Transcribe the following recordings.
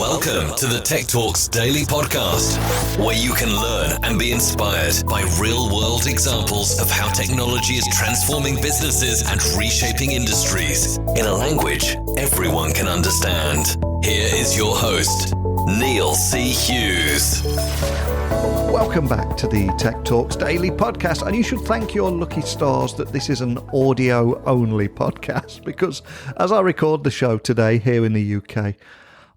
Welcome to the Tech Talks Daily Podcast, where you can learn and be inspired by real-world examples of how technology is transforming businesses and reshaping industries in a language everyone can understand. Here is your host, Neil C. Hughes. Welcome back to the Tech Talks Daily Podcast, and you should thank your lucky stars that this is an audio-only podcast, because as I record the show today here in the UK,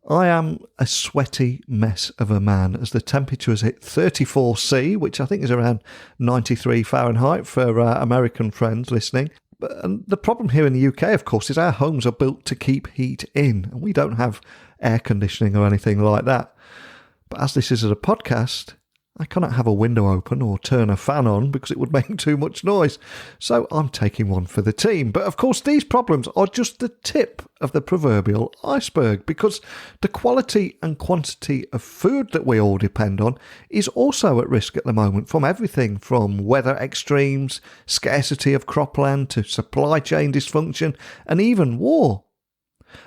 I am a sweaty mess of a man as the temperature has hit 34°C, which I think is around 93 Fahrenheit for American friends listening. And the problem here in the UK, of course, is our homes are built to keep heat in, and we don't have air conditioning or anything like that. But as this is a podcast, I cannot have a window open or turn a fan on because it would make too much noise. So I'm taking one for the team. But of course, these problems are just the tip of the proverbial iceberg, because the quality and quantity of food that we all depend on is also at risk at the moment, from everything from weather extremes, scarcity of cropland, to supply chain dysfunction, and even war.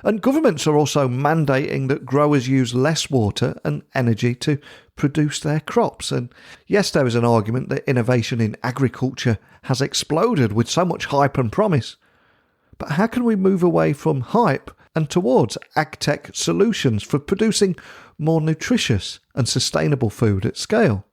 And governments are also mandating that growers use less water and energy to produce their crops. And yes, there is an argument that innovation in agriculture has exploded with so much hype and promise. But how can we move away from hype and towards AgTech solutions for producing more nutritious and sustainable food at scale?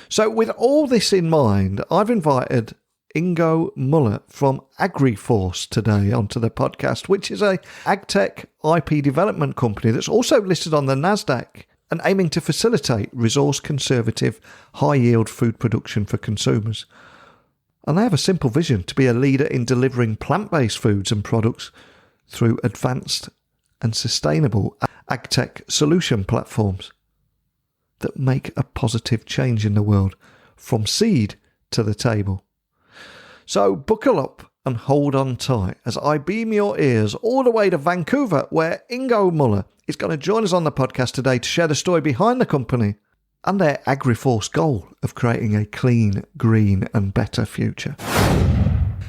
So with all this in mind, I've invited Ingo Muller from AgriFORCE today onto the podcast, which is a AgTech IP development company that's also listed on the NASDAQ and aiming to facilitate resource-conservative, high-yield food production for consumers. And they have a simple vision to be a leader in delivering plant-based foods and products through advanced and sustainable AgTech solution platforms that make a positive change in the world, from seed to the table. So buckle up and hold on tight as I beam your ears all the way to Vancouver, where Ingo Muller is going to join us on the podcast today to share the story behind the company and their AgriFORCE goal of creating a clean, green and better future.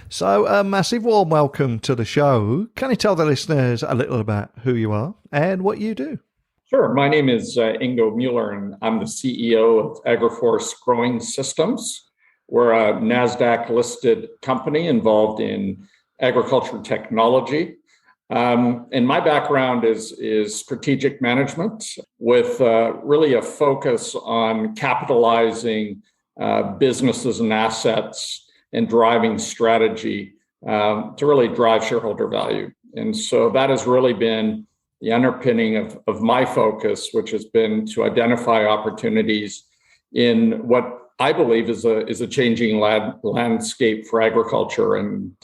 So a massive warm welcome to the show. Can you tell the listeners a little about who you are and what you do? Sure. My name is Ingo Muller, and I'm the CEO of AgriFORCE Growing Systems. We're a NASDAQ-listed company involved in agriculture technology. And my background is strategic management with really a focus on capitalizing businesses and assets and driving strategy to really drive shareholder value. And so that has really been the underpinning of my focus, which has been to identify opportunities in what I believe is a changing landscape for agriculture and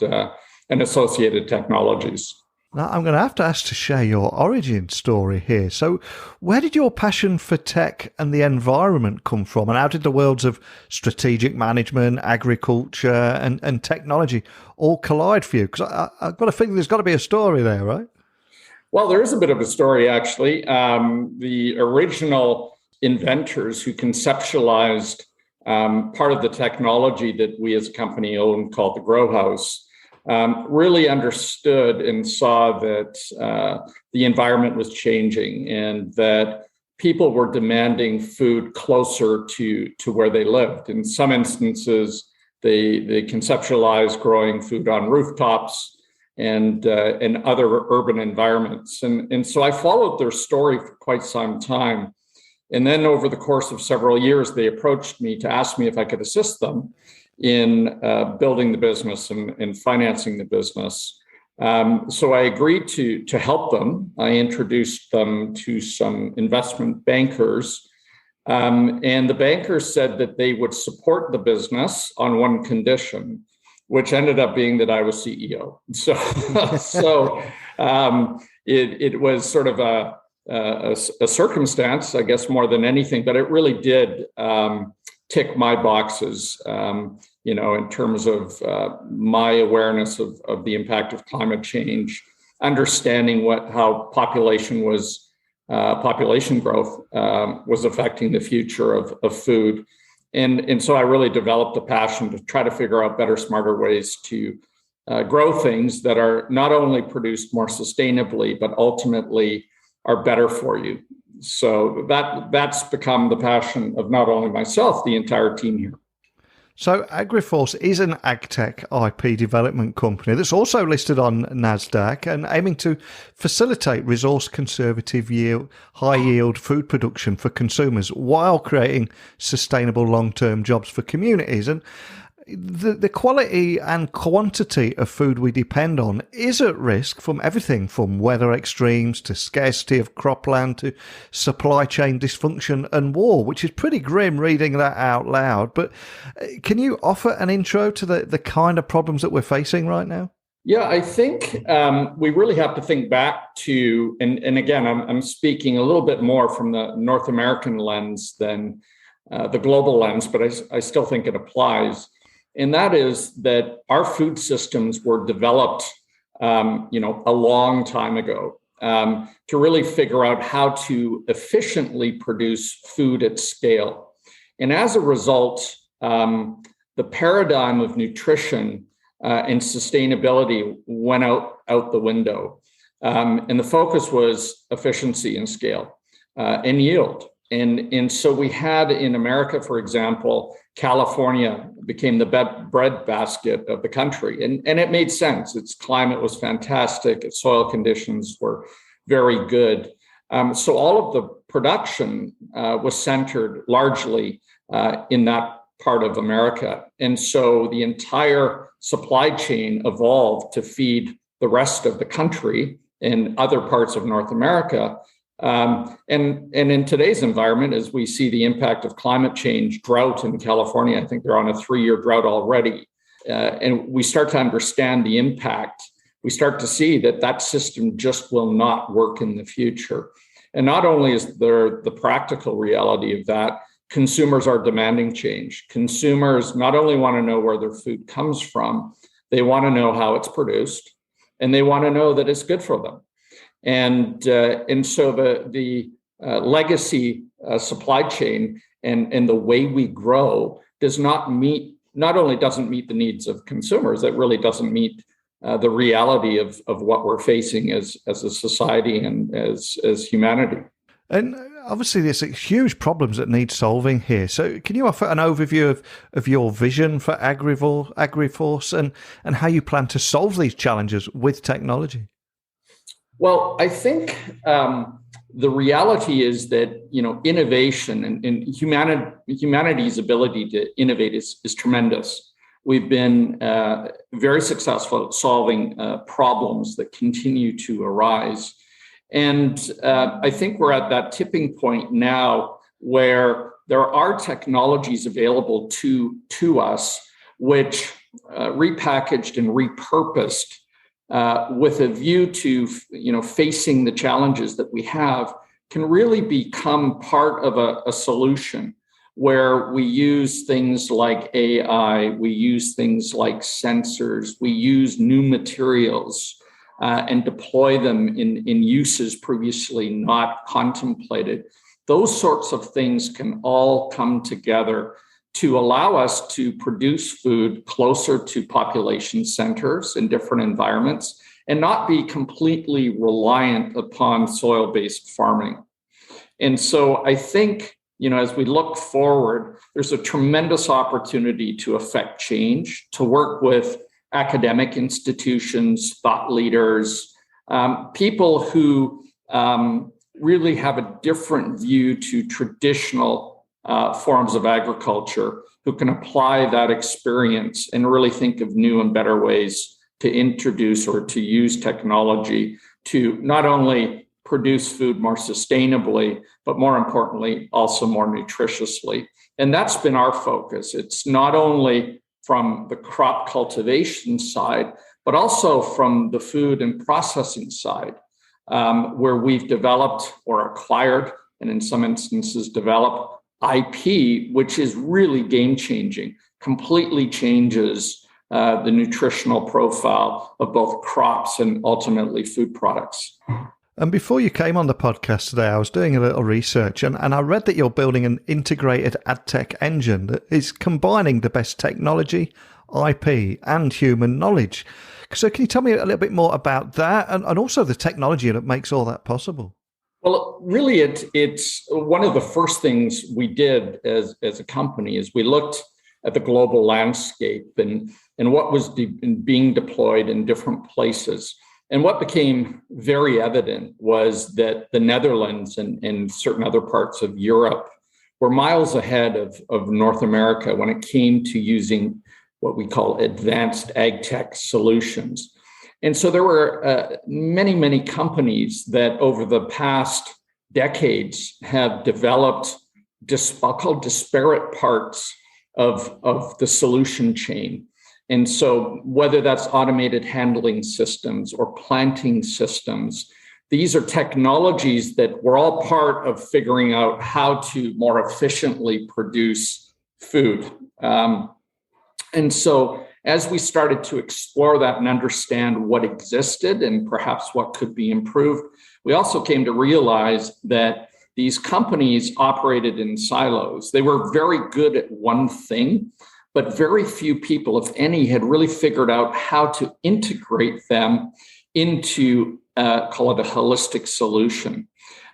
associated technologies. Now, I'm going to have to ask to share your origin story here. So where did your passion for tech and the environment come from? And how did the worlds of strategic management, agriculture and technology all collide for you? Because I've got a feeling there's got to be a story there, right? Well, there is a bit of a story, actually. The original inventors who conceptualized part of the technology that we as a company own, called the Grow House, really understood and saw that the environment was changing and that people were demanding food closer to where they lived. In some instances, they conceptualized growing food on rooftops and other urban environments. And so I followed their story for quite some time. And then over the course of several years, they approached me to ask me if I could assist them in building the business and financing the business. So I agreed to help them. I introduced them to some investment bankers. And the bankers said that they would support the business on one condition, which ended up being that I was CEO. So it was sort of a circumstance, I guess, more than anything, but it really did tick my boxes, in terms of my awareness of the impact of climate change, understanding how population growth was affecting the future of food. And so I really developed a passion to try to figure out better, smarter ways to grow things that are not only produced more sustainably, but ultimately are better for you. So that's become the passion of not only myself, the entire team here. So AgriFORCE is an AgTech IP development company that's also listed on NASDAQ and aiming to facilitate resource conservative high yield food production for consumers while creating sustainable long-term jobs for communities. And the quality and quantity of food we depend on is at risk from everything from weather extremes to scarcity of cropland to supply chain dysfunction and war, which is pretty grim reading that out loud. But can you offer an intro to the kind of problems that we're facing right now? Yeah, I think we really have to think back to, and again, I'm speaking a little bit more from the North American lens than the global lens, but I still think it applies. And that is that our food systems were developed, a long time ago to really figure out how to efficiently produce food at scale. And as a result, the paradigm of nutrition and sustainability went out the window. And the focus was efficiency and scale and yield. And so we had in America, for example, California became the bread basket of the country. And it made sense. Its climate was fantastic. Its soil conditions were very good. So all of the production was centered largely in that part of America. And so the entire supply chain evolved to feed the rest of the country and other parts of North America. And in today's environment, as we see the impact of climate change, drought in California, I think they're on a 3-year drought already. And we start to understand the impact. We start to see that system just will not work in the future. And not only is there the practical reality of that, consumers are demanding change. Consumers not only want to know where their food comes from, they want to know how it's produced, and they want to know that it's good for them. And so the legacy supply chain and the way we grow not only doesn't meet the needs of consumers, it really doesn't meet the reality of what we're facing as a society and as humanity. And obviously there's huge problems that need solving here. So can you offer an overview of your vision for AgriFORCE and how you plan to solve these challenges with technology? Well, I think the reality is that, innovation and humanity's ability to innovate is tremendous. We've been very successful at solving problems that continue to arise. And I think we're at that tipping point now where there are technologies available to us, which repackaged and repurposed with a view to, facing the challenges that we have, can really become part of a solution where we use things like AI, we use things like sensors, we use new materials and deploy them in uses previously not contemplated. Those sorts of things can all come together to allow us to produce food closer to population centers in different environments and not be completely reliant upon soil-based farming. And so I think, as we look forward, there's a tremendous opportunity to affect change, to work with academic institutions, thought leaders, people who really have a different view to traditional forms of agriculture, who can apply that experience and really think of new and better ways to introduce or to use technology to not only produce food more sustainably, but more importantly, also more nutritiously. And that's been our focus. It's not only from the crop cultivation side, but also from the food and processing side, where we've developed or acquired, and in some instances developed IP, which is really game-changing, completely changes the nutritional profile of both crops and ultimately food products. And before you came on the podcast today, I was doing a little research and I read that you're building an integrated AgTech engine that is combining the best technology, IP, and human knowledge. So can you tell me a little bit more about that and also the technology that makes all that possible? Well, really, it's one of the first things we did as a company is we looked at the global landscape and what was being deployed in different places. And what became very evident was that the Netherlands and certain other parts of Europe were miles ahead of North America when it came to using what we call advanced AgTech solutions. And so there were many, many companies that over the past decades have developed I'll call disparate parts of the solution chain. And so whether that's automated handling systems or planting systems, these are technologies that were all part of figuring out how to more efficiently produce food. And so as we started to explore that and understand what existed and perhaps what could be improved, we also came to realize that these companies operated in silos. They were very good at one thing, but very few people, if any, had really figured out how to integrate them into, call it a holistic solution.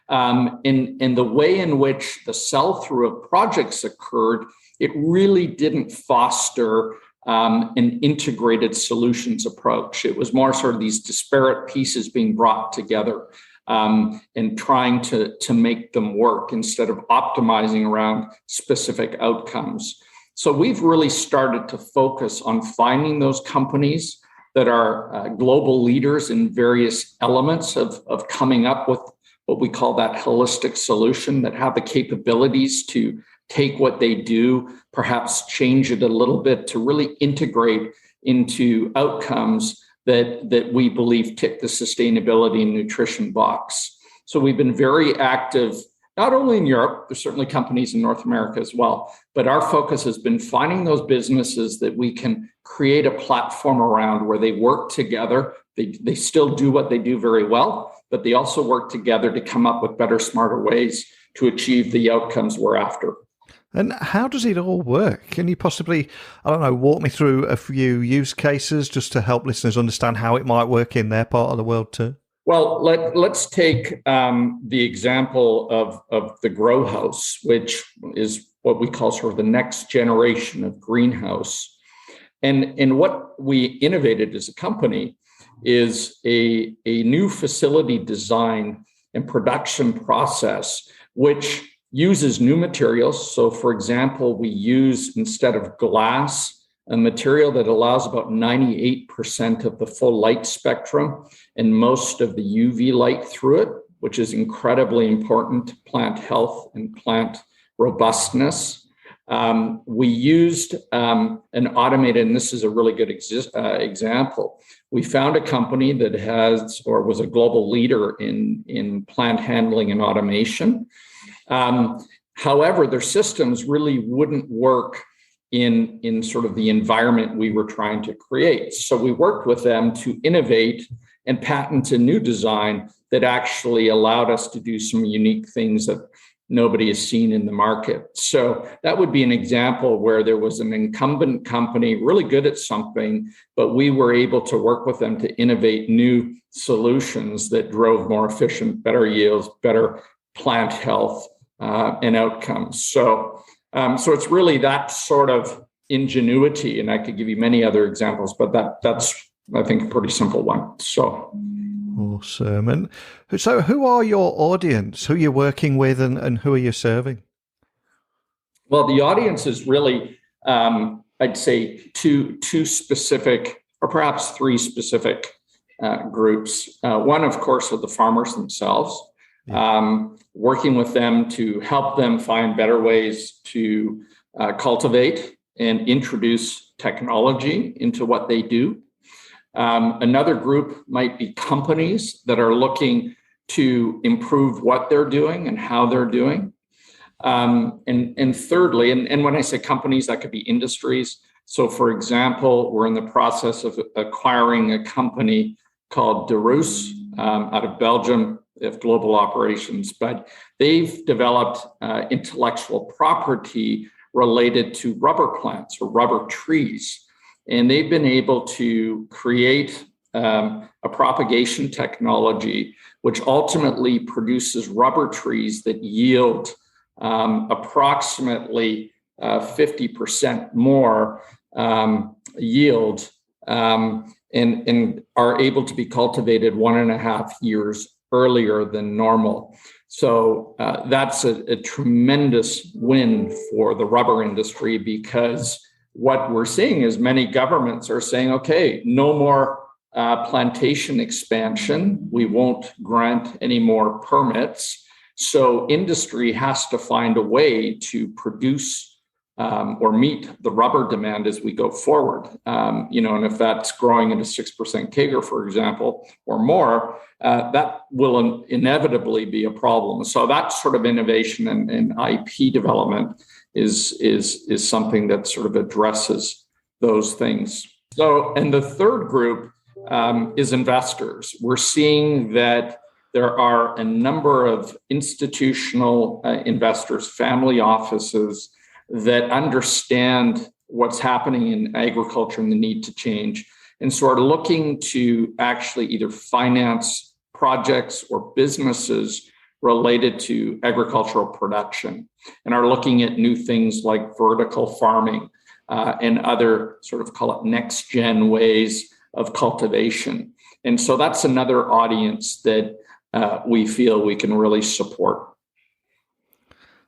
In the way in which the sell-through of projects occurred, it really didn't foster an integrated solutions approach. It was more sort of these disparate pieces being brought together and trying to make them work instead of optimizing around specific outcomes. So we've really started to focus on finding those companies that are global leaders in various elements of coming up with what we call that holistic solution, that have the capabilities to take what they do, perhaps change it a little bit to really integrate into outcomes that we believe tick the sustainability and nutrition box. So we've been very active, not only in Europe, there's certainly companies in North America as well, but our focus has been finding those businesses that we can create a platform around where they work together. They still do what they do very well, but they also work together to come up with better, smarter ways to achieve the outcomes we're after. And how does it all work? Can you possibly, walk me through a few use cases just to help listeners understand how it might work in their part of the world too? Well, let's take the example of the grow house, which is what we call sort of the next generation of greenhouse. And what we innovated as a company is a new facility design and production process, which uses new materials. So, for example, we use, instead of glass, a material that allows about 98% of the full light spectrum and most of the UV light through it, which is incredibly important to plant health and plant robustness. We used an automated, and this is a really good example. We found a company that has, or was a global leader in plant handling and automation. However, their systems really wouldn't work in sort of the environment we were trying to create. So we worked with them to innovate and patent a new design that actually allowed us to do some unique things that nobody has seen in the market. So that would be an example where there was an incumbent company really good at something, but we were able to work with them to innovate new solutions that drove more efficient, better yields, better plant health, and outcomes. So it's really that sort of ingenuity, and I could give you many other examples, but that's, I think, a pretty simple one. So awesome. And so who are your audience? Who are you working with, and who are you serving? Well, the audience is really, I'd say, two specific, or perhaps three specific groups. One, of course, are the farmers themselves. Working with them to help them find better ways to cultivate and introduce technology into what they do. Another group might be companies that are looking to improve what they're doing and how they're doing. And thirdly, and when I say companies, that could be industries. So, for example, we're in the process of acquiring a company called Derus out of Belgium. They have global operations, but they've developed intellectual property related to rubber plants or rubber trees. And they've been able to create a propagation technology which ultimately produces rubber trees that yield approximately 50% more yield and are able to be cultivated 1.5 years earlier than normal. So that's a tremendous win for the rubber industry, because what we're seeing is many governments are saying, okay, no more plantation expansion. We won't grant any more permits. So industry has to find a way to produce or meet the rubber demand as we go forward. And if that's growing at a 6% CAGR, for example, or more, that will inevitably be a problem. So that sort of innovation and IP development is something that sort of addresses those things. So, and the third group is investors. We're seeing that there are a number of institutional investors, family offices, that understand what's happening in agriculture and the need to change, and so are looking to actually either finance projects or businesses related to agricultural production, and are looking at new things like vertical farming and other sort of, call it, next gen ways of cultivation. And so that's another audience that we feel we can really support.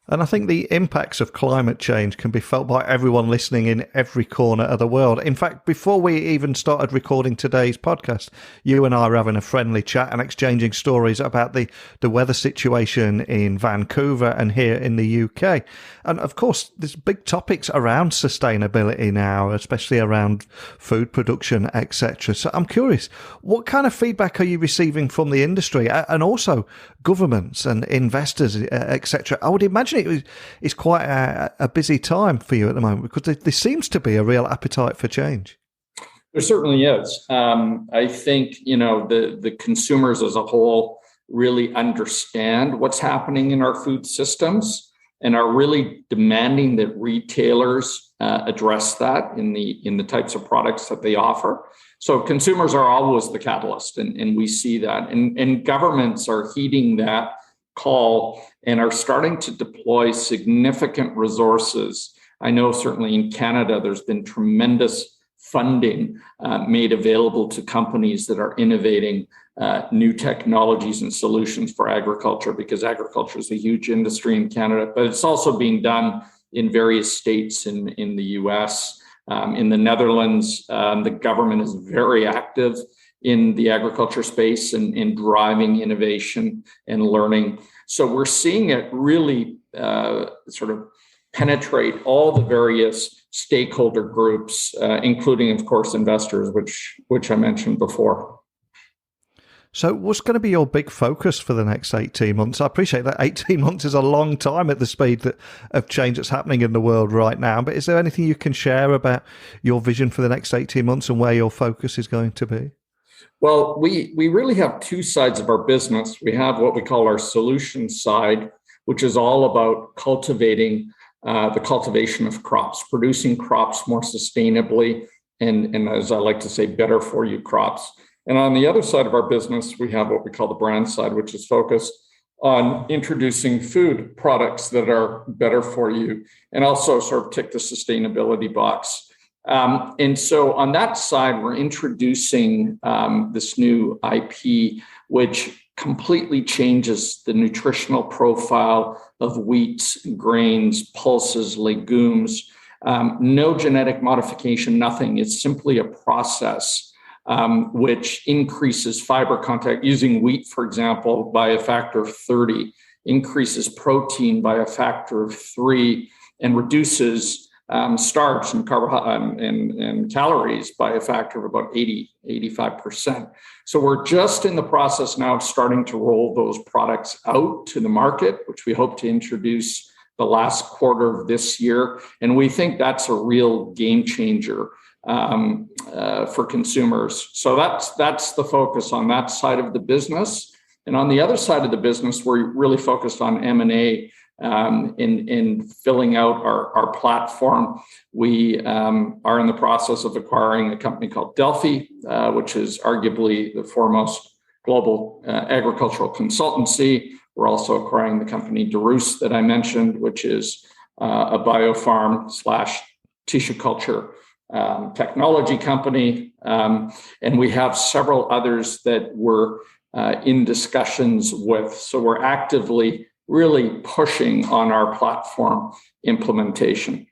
And I think the impacts of climate change can be felt by everyone listening in every corner of the world. In fact, before we even started recording today's podcast, you and I were having a friendly chat and exchanging stories about the weather situation in Vancouver and here in the UK. And of course, there's big topics around sustainability now, especially around food production, etc. So I'm curious, what kind of feedback are you receiving from the industry and also governments and investors, etc.? I would imagine it's quite a busy time for you at the moment, because there seems to be a real appetite for change. There certainly is. I think, the consumers as a whole really understand what's happening in our food systems and are really demanding that retailers address that in the types of products that they offer. So consumers are always the catalyst, and we see that. And governments are heeding that call and are starting to deploy significant resources. I know certainly in Canada, there's been tremendous funding made available to companies that are innovating new technologies and solutions for agriculture, because agriculture is a huge industry in Canada, but it's also being done in various states in the US. In the Netherlands, the government is very active in the agriculture space and in driving innovation and learning. So we're seeing it really sort of penetrate all the various stakeholder groups, including, of course, investors, which I mentioned before. So what's going to be your big focus for the next 18 months? I appreciate that 18 months is a long time at the speed of change that's happening in the world right now. But is there anything you can share about your vision for the next 18 months and where your focus is going to be? Well, we really have two sides of our business. We have what we call our solutions side, which is all about cultivating the cultivation of crops, producing crops more sustainably, and as I like to say, better for you crops. And on the other side of our business, we have what we call the brand side, which is focused on introducing food products that are better for you and also sort of tick the sustainability box. And so on that side, we're introducing this new IP, which completely changes the nutritional profile of wheats, grains, pulses, legumes. No genetic modification, nothing. It's simply a process which increases fiber content, using wheat, for example, by a factor of 30, increases protein by a factor of 3, and reduces starch and and calories by a factor of about 85%. So we're just in the process now of starting to roll those products out to the market, which we hope to introduce the last quarter of this year. And we think that's a real game changer for consumers. So that's the focus on that side of the business. And on the other side of the business, we're really focused on M&A in filling out our platform. We are in the process of acquiring a company called Delphi, which is arguably the foremost global agricultural consultancy. We're also acquiring the company Derus that I mentioned, which is a biofarm / tissue culture technology company. And we have several others that we're in discussions with. So we're actively really pushing on our platform implementation.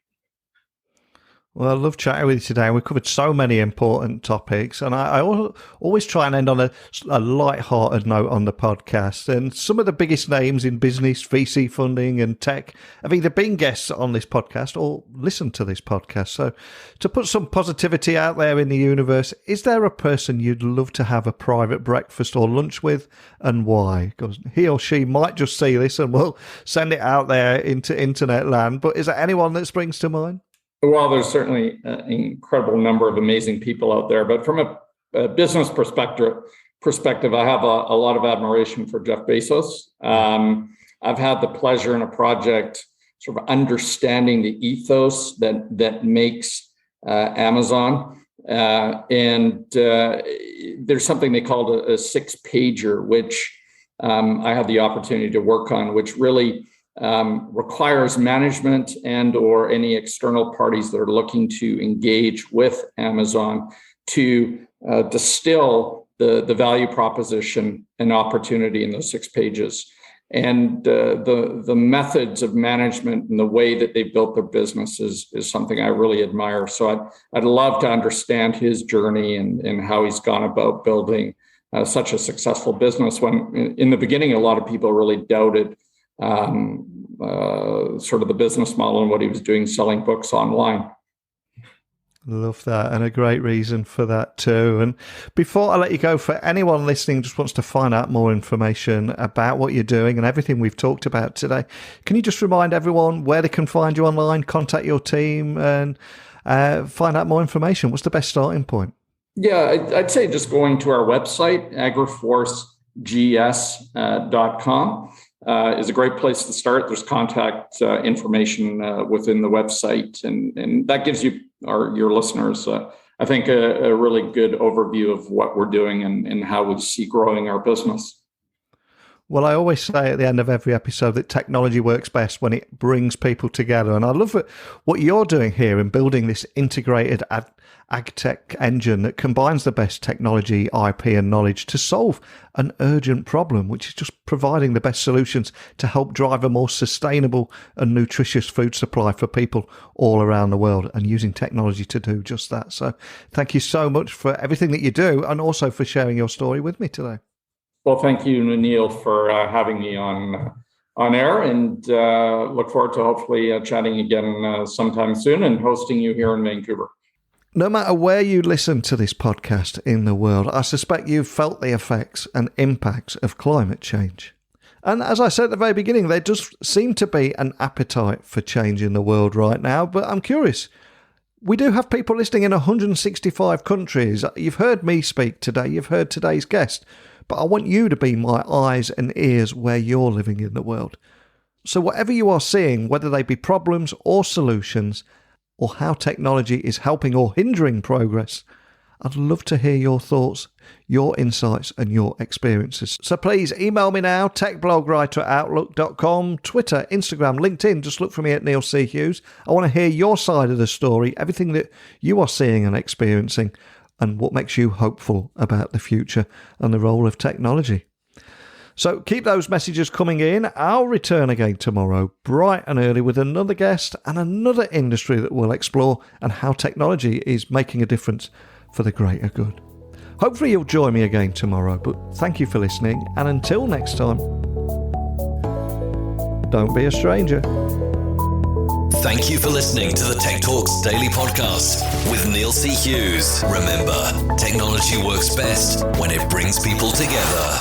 Well, I love chatting with you today. We covered so many important topics, and I always try and end on a light-hearted note on the podcast. And some of the biggest names in business, VC funding, and tech have either been guests on this podcast or listened to this podcast. So to put some positivity out there in the universe, is there a person you'd love to have a private breakfast or lunch with, and why? Because he or she might just see this and we'll send it out there into internet land. But is there anyone that springs to mind? Well, there's certainly an incredible number of amazing people out there, but from a business perspective, I have a lot of admiration for Jeff Bezos. I've had the pleasure in a project sort of understanding the ethos that makes Amazon. And there's something they called a 6-pager, which I had the opportunity to work on, which really requires management and or any external parties that are looking to engage with Amazon to distill the value proposition and opportunity in those 6 pages. And the methods of management and the way that they built their business is something I really admire. So I'd love to understand his journey and how he's gone about building such a successful business when in the beginning, a lot of people really doubted sort of the business model and what he was doing, selling books online. Love that, and a great reason for that too. And before I let you go, for anyone listening just wants to find out more information about what you're doing and everything we've talked about today, can you just remind everyone where they can find you online, contact your team, and find out more information? What's the best starting point? Yeah, I'd say just going to our website, AgriFORCE.com. Is a great place to start. There's contact information within the website, and that gives you your listeners, I think, a really good overview of what we're doing and how we see growing our business. Well, I always say at the end of every episode that technology works best when it brings people together. And I love what you're doing here in building this integrated AgTech engine that combines the best technology, IP and knowledge to solve an urgent problem, which is just providing the best solutions to help drive a more sustainable and nutritious food supply for people all around the world, and using technology to do just that. So thank you so much for everything that you do, and also for sharing your story with me today. Well, thank you, Neil, for having me on air, and look forward to hopefully chatting again sometime soon and hosting you here in Vancouver. No matter where you listen to this podcast in the world, I suspect you've felt the effects and impacts of climate change. And as I said at the very beginning, there does seem to be an appetite for change in the world right now. But I'm curious, we do have people listening in 165 countries. You've heard me speak today. You've heard today's guest. But I want you to be my eyes and ears where you're living in the world. So whatever you are seeing, whether they be problems or solutions, or how technology is helping or hindering progress, I'd love to hear your thoughts, your insights and your experiences. So please email me now, techblogwriter@outlook.com, Twitter, Instagram, LinkedIn. Just look for me at Neil C. Hughes. I want to hear your side of the story, everything that you are seeing and experiencing, and what makes you hopeful about the future and the role of technology. So keep those messages coming in. I'll return again tomorrow, bright and early, with another guest and another industry that we'll explore, and how technology is making a difference for the greater good. Hopefully you'll join me again tomorrow, but thank you for listening, and until next time, don't be a stranger. Thank you for listening to the Tech Talks Daily Podcast with Neil C. Hughes. Remember, technology works best when it brings people together.